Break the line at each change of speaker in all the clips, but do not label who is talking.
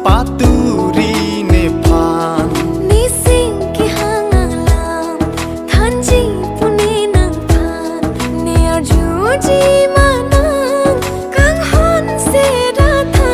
paturi nephan
nising ki hangalam thanji pune nang phan near juji manang kang hon se ra than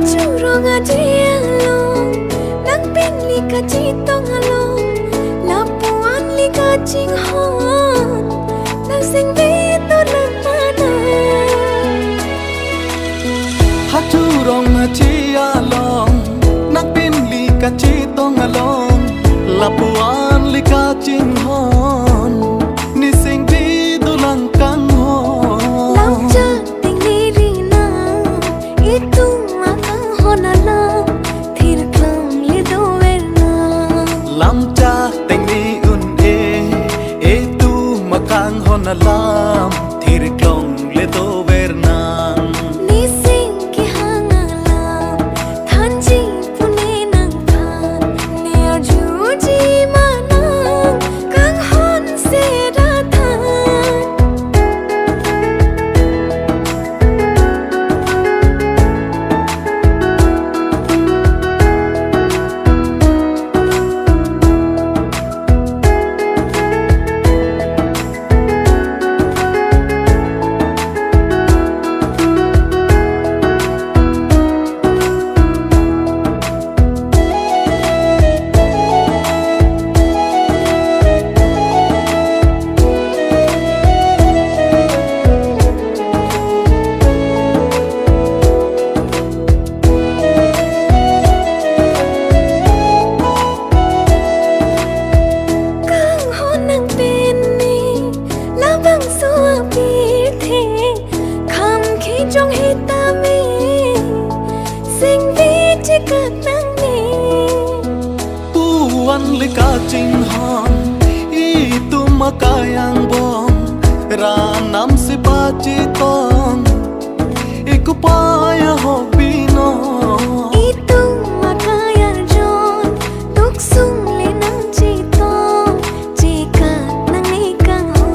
Churong adrialong nang pinli ka chitong along lapuan li ka ching hon nang sing vito lang mana
haturong chialong nakpinli ka chitong along lapuan li ka ching hon nising di dulang kang hon
lam cha ting ni ri na itu honalam thir klang le do verna
lam cha teng ni un e tu makang honalam thir klong le do verna
ni sing ki hangalam thanji pune nang phan near juji manang kang hon se ra than trong hi ta mi sinh vi chỉ cần nang ni
puan li ka ching hon I tu makayang bom ra nam si pa chi tong iku pa ya ho pino
itu makaya jon duk sung le nang chi to chi ka nang ni kang ho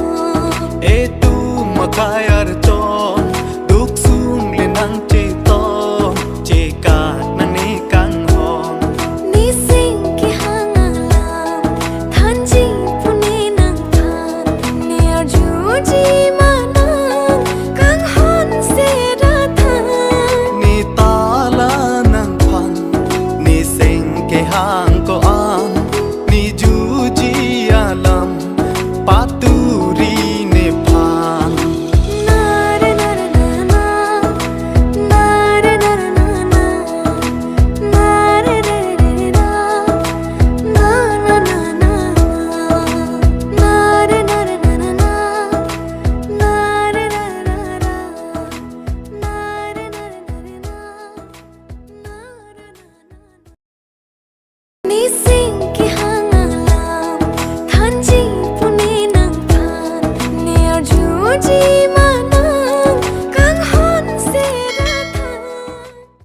e tu makaya jon duk sung le nang chi to chi ka nang ni kang hon
ni sing ki hangalam thanji pune nang phan near juji manang kang hon se ra than
ni ta la nang phan ni sing ke hang ko an ni ju ji alam paturi ne phan
na re na re na na na re na re na na na re re re na na na na na na re na re na na na na re na re na na na re na re na re na ni sing ki hangalam thanji pune nang phan near juji